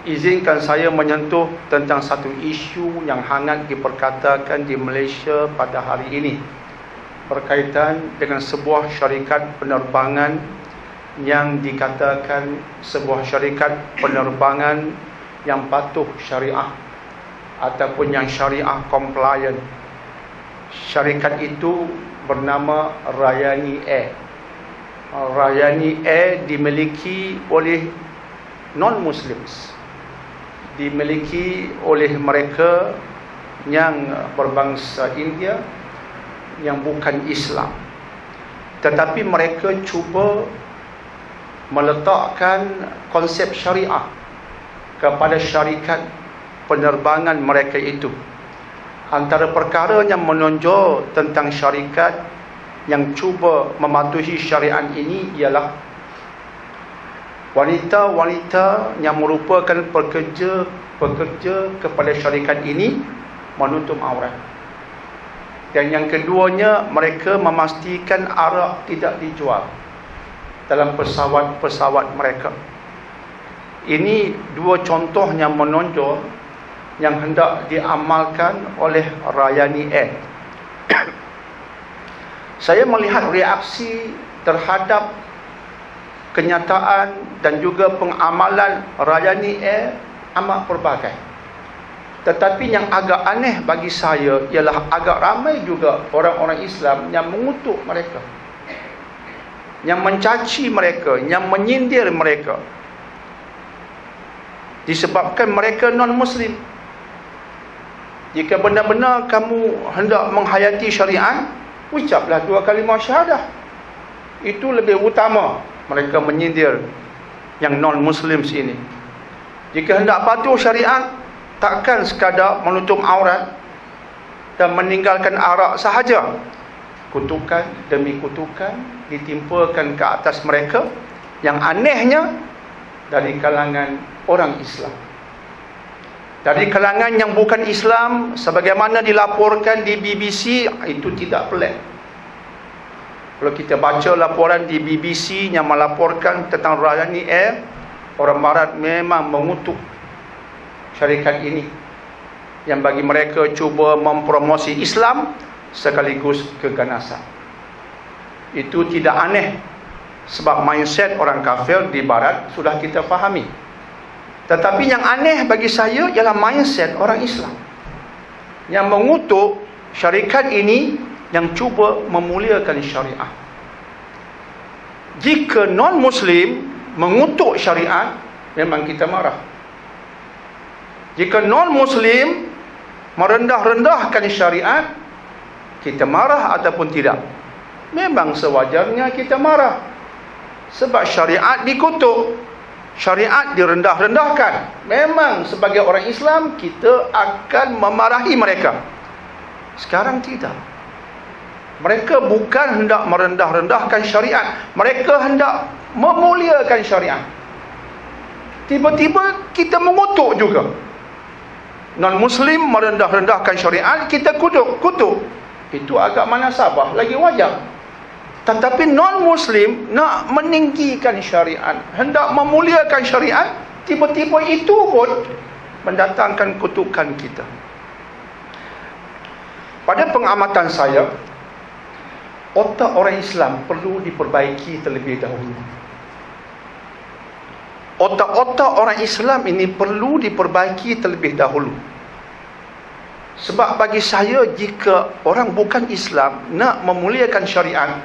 izinkan saya menyentuh tentang satu isu yang hangat diperkatakan di Malaysia pada hari ini berkaitan dengan sebuah syarikat penerbangan yang dikatakan sebuah syarikat penerbangan yang patuh syariah ataupun yang syariah compliant. Syarikat itu bernama Rayani Air. Rayani Air dimiliki oleh non-Muslims, dimiliki oleh mereka yang berbangsa India, yang bukan Islam. Tetapi mereka cuba meletakkan konsep syariah kepada syarikat penerbangan mereka itu. Antara perkara yang menonjol tentang syarikat yang cuba mematuhi syariat ini ialah wanita-wanita yang merupakan pekerja kepada syarikat ini menutup aurat. Dan yang keduanya, mereka memastikan arak tidak dijual dalam pesawat-pesawat mereka. Ini dua contoh yang menonjol yang hendak diamalkan oleh Rayani Air. Saya melihat reaksi terhadap kenyataan dan juga pengamalan Rayani Air amat pelbagai. Tetapi yang agak aneh bagi saya ialah agak ramai juga orang-orang Islam yang mengutuk mereka, yang mencaci mereka, yang menyindir mereka, disebabkan mereka non-Muslim. Jika benar-benar kamu hendak menghayati syariat, ucaplah 2 kalimah syahadah. Itu lebih utama. Mereka menyindir yang non-Muslims ini. Jika hendak patuh syariat, takkan sekadar menutup aurat dan meninggalkan arak sahaja. Kutukan demi kutukan ditimpakan ke atas mereka, yang anehnya dari kalangan orang Islam, dari kalangan yang bukan Islam, sebagaimana dilaporkan di BBC. Itu tidak pelik. Kalau kita baca laporan di BBC yang melaporkan tentang Rayani Air, orang Barat memang mengutuk syarikat ini, yang bagi mereka cuba mempromosi Islam sekaligus keganasan. Itu tidak aneh, sebab mindset orang kafir di Barat sudah kita fahami. Tetapi yang aneh bagi saya ialah mindset orang Islam yang mengutuk syarikat ini yang cuba memuliakan syariah. Jika non-Muslim mengutuk syariat, memang kita marah. Jika non-Muslim merendah-rendahkan syariat, kita marah ataupun tidak? Memang sewajarnya kita marah. Sebab syariat dikutuk, syariat direndah-rendahkan. Memang sebagai orang Islam kita akan memarahi mereka. Sekarang tidak. Mereka bukan hendak merendah-rendahkan syariat, mereka hendak memuliakan syariat. Tiba-tiba kita mengutuk juga. Non-Muslim merendah-rendahkan syariat, kita kutuk. Itu agak munasabah, lagi wajar. Tetapi non-Muslim nak meninggikan syariat, hendak memuliakan syariat, tiba-tiba itu pun mendatangkan kutukan kita. Pada pengamatan saya, otak orang Islam perlu diperbaiki terlebih dahulu. Otak-otak orang Islam ini perlu diperbaiki terlebih dahulu. Sebab bagi saya, jika orang bukan Islam nak memuliakan syariat,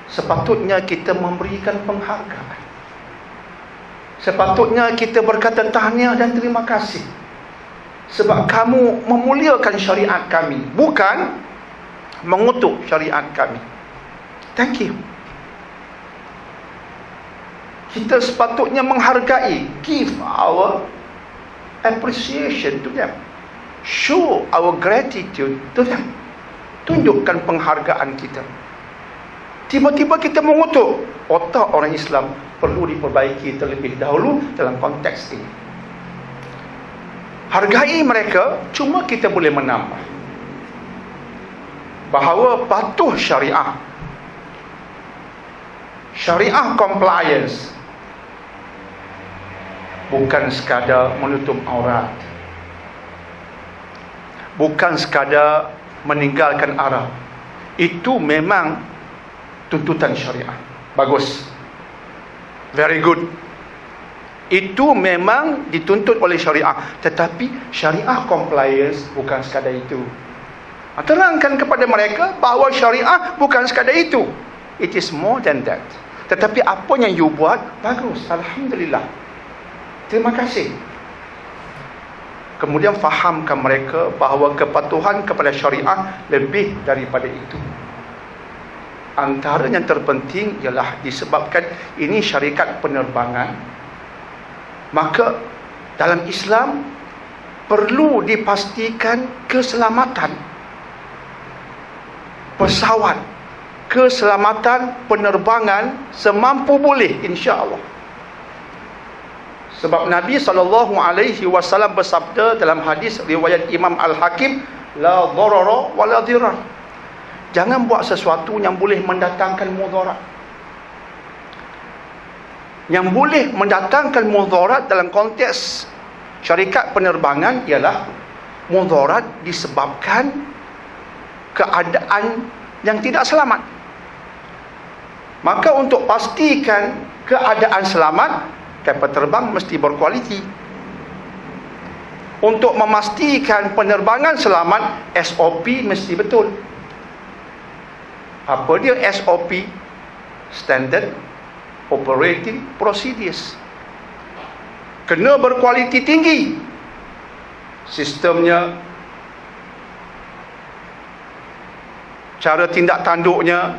sepatutnya kita memberikan penghargaan. Sepatutnya kita berkata tahniah dan terima kasih, sebab kamu memuliakan syariat kami, bukan mengutuk syariat kami. Thank you. Kita sepatutnya menghargai, give our appreciation to them, show our gratitude to them, tunjukkan penghargaan kita. Tiba-tiba kita mengutuk, otak orang Islam perlu diperbaiki terlebih dahulu dalam konteks ini. Hargai mereka, cuma kita boleh menambah bahawa patuh syariah, syariah compliance, bukan sekadar menutup aurat, bukan sekadar meninggalkan arah. Itu memang tuntutan syariah. Bagus, very good. Itu memang dituntut oleh syariah. Tetapi syariah compliance bukan sekadar itu. Terangkan kepada mereka bahawa syariah bukan sekadar itu. It is more than that. Tetapi apa yang you buat, bagus, alhamdulillah, terima kasih. Kemudian fahamkan mereka bahawa kepatuhan kepada syariah lebih daripada itu. Antara yang terpenting ialah disebabkan ini syarikat penerbangan, maka dalam Islam perlu dipastikan keselamatan pesawat, keselamatan penerbangan semampu boleh, insya-Allah. Sebab Nabi SAW bersabda dalam hadis riwayat Imam Al-Hakim, la dharara wa la dhirar. Jangan buat sesuatu yang boleh mendatangkan mudarat. Yang boleh mendatangkan mudarat dalam konteks syarikat penerbangan ialah mudarat disebabkan keadaan yang tidak selamat. Maka untuk pastikan keadaan selamat, kapal terbang mesti berkualiti. Untuk memastikan penerbangan selamat, SOP mesti betul. Apa dia SOP? Standard Operating Procedures. Kena berkualiti tinggi sistemnya, cara tindak tanduknya,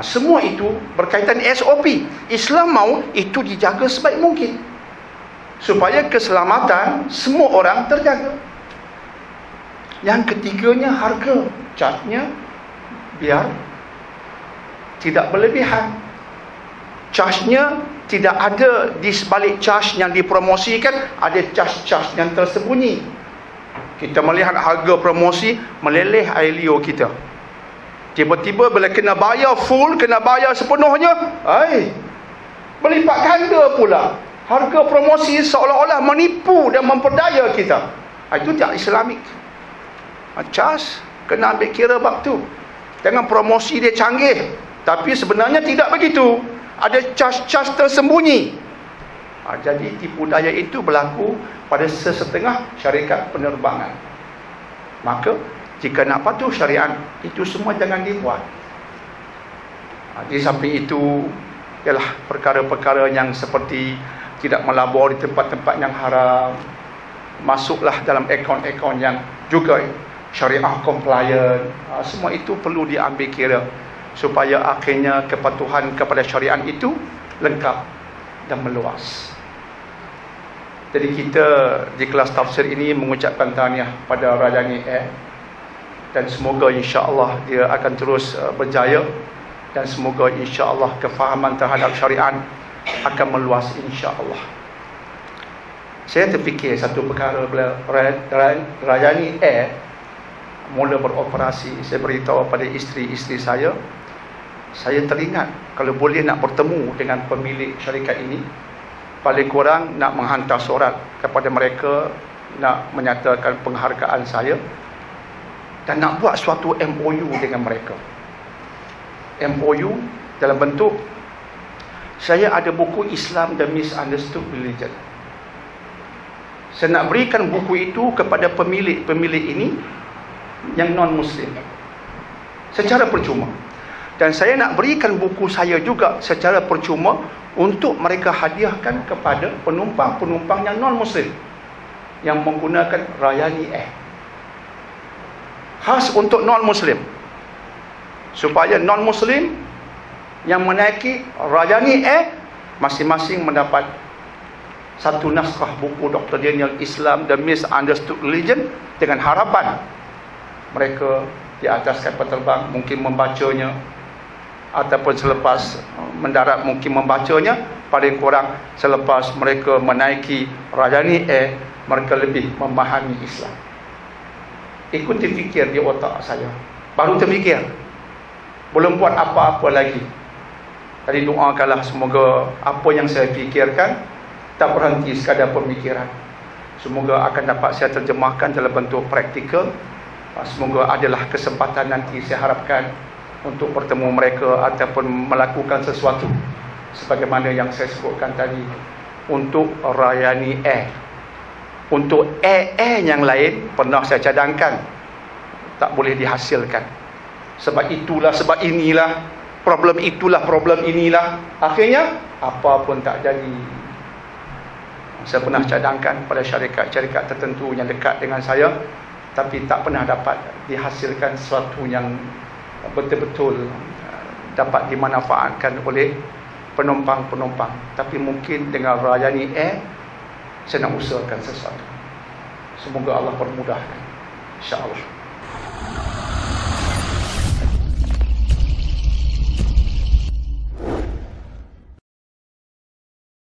semua itu berkaitan SOP. Islam mahu itu dijaga sebaik mungkin supaya keselamatan semua orang terjaga. Yang ketiganya harga, charge-nya biar tidak berlebihan. Charge-nya tidak ada di sebalik charge yang dipromosikan, ada charge-charge yang tersembunyi. Kita melihat harga promosi meleleh air liur kita. Tiba-tiba bila kena bayar full, kena bayar sepenuhnya, berlipat ganda pula. Harga promosi seolah-olah menipu dan memperdaya kita. Itu tak Islamik. Charge kena ambil kira bab tu. Jangan promosi dia canggih, tapi sebenarnya tidak begitu. Ada charge-charge tersembunyi. Jadi tipu daya itu berlaku pada sesetengah syarikat penerbangan. Maka jika nak patuh syariat, itu semua jangan dibuat. Di samping itu ialah perkara-perkara yang seperti tidak melabur di tempat-tempat yang haram, masuklah dalam akaun-akaun yang juga syariah compliant. Semua itu perlu diambil kira supaya akhirnya kepatuhan kepada syariat itu lengkap dan meluas. Jadi kita di kelas tafsir ini mengucapkan tahniah pada Rajani Air, dan semoga insya-Allah dia akan terus berjaya, dan semoga insya-Allah kefahaman terhadap syariat akan meluas insya-Allah. Saya terfikir satu perkara bila Rajani Air mula beroperasi, saya beritahu pada isteri-isteri saya teringat kalau boleh nak bertemu dengan pemilik syarikat ini, paling kurang nak menghantar surat kepada mereka, nak menyatakan penghargaan saya, dan nak buat suatu MOU dengan mereka. MOU dalam bentuk, saya ada buku Islam The Misunderstood Religion. Saya nak berikan buku itu kepada pemilik ini yang non-Muslim secara percuma. Dan saya nak berikan buku saya juga secara percuma untuk mereka hadiahkan kepada penumpang-penumpang yang non-Muslim yang menggunakan Rajani Air. Khas untuk non-Muslim, supaya non-Muslim yang menaiki Rajani Air masing-masing mendapat satu naskah buku Dr. Daniel Islam The Misunderstood Religion, dengan harapan mereka di atas kapal terbang mungkin membacanya, ataupun selepas mendarat mungkin membacanya, paling kurang selepas mereka menaiki Rajani Air mereka lebih memahami Islam. Ikut terfikir di otak saya, baru terfikir, belum buat apa-apa lagi. Tadi doakanlah semoga apa yang saya fikirkan tak berhenti sekadar pemikiran. Semoga akan dapat saya terjemahkan dalam bentuk praktikal. Semoga adalah kesempatan nanti saya harapkan untuk bertemu mereka ataupun melakukan sesuatu sebagaimana yang saya sebutkan tadi untuk Rayani Air. Untuk air yang lain pernah saya cadangkan tak boleh dihasilkan. Sebab itulah, sebab inilah, problem itulah, problem inilah. Akhirnya apa pun tak jadi. Saya pernah cadangkan pada syarikat-syarikat tertentu yang dekat dengan saya, tapi tak pernah dapat dihasilkan sesuatu yang betul-betul dapat dimanfaatkan oleh penumpang-penumpang. Tapi mungkin dengan Rayani Air saya nak usahakan sesuatu. Semoga Allah permudahkan, insya-Allah.